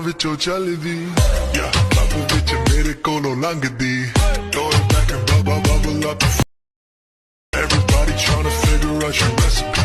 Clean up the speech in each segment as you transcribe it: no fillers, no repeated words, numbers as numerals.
ਵਿੱਚੋਂ ਚੱਲਦੀ ਲੱਭ ਵਿੱਚ ਮੇਰੇ ਕੋਲੋਂ ਲੰਘਦੀ Throw it back and bubble up Everybody trying to figure out your recipe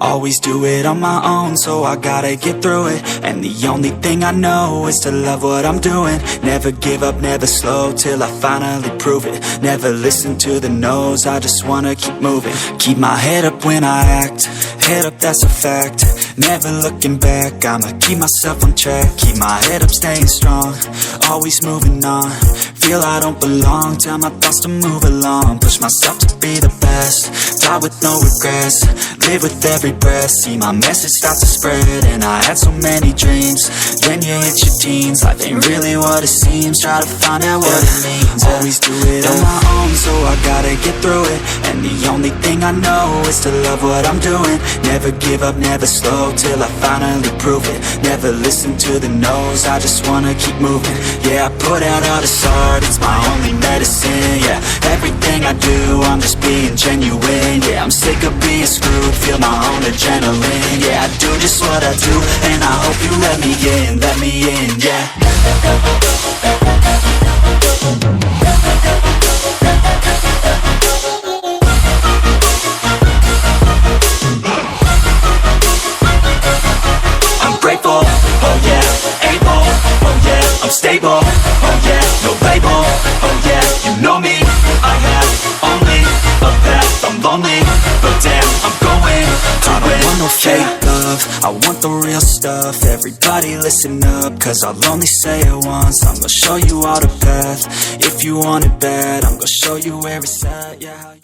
always do it on my own, so I gotta get through it. And the only thing I know is to love what I'm doing. Never give up, never slow, till I finally prove it. Never listen to the no's, I just wanna keep moving. Keep my head up when I act, head up, that's a fact. Never looking back, I'ma keep myself on track. Keep my head up, staying strong, always moving on. Feel I don't belong, tell my thoughts to move along. Push myself to be the best, die with no regrets. Live with every breath, see my message start to spread. And I had so many dreams, then you hit your teens. Life ain't really what it seems, try to find out what it means. Always do it on my own, so I gotta get through it. And the only thing I know is to love what I'm doing. Never give up, never slow, till I finally prove it. Never listen to the no's, I just wanna keep moving. Yeah, I put out all this art, it's my only medicine. Yeah, everything I do, I'm just being genuine. Yeah, I'm sick of being screwed, feel my own adrenaline. Yeah, I do just what I do, and I hope you let me in, yeah. I'm grateful, oh yeah, able, oh yeah, I'm stable, oh yeah, no label, oh yeah, you know me, I have only a path, I'm lonely, but damn, I'm going to I don't want no fake love, I want the real stuff. Everybody listen up, cause I'll only say it once. I'm gonna show you all the path, if you want it bad, I'm gonna show you where it's at, yeah.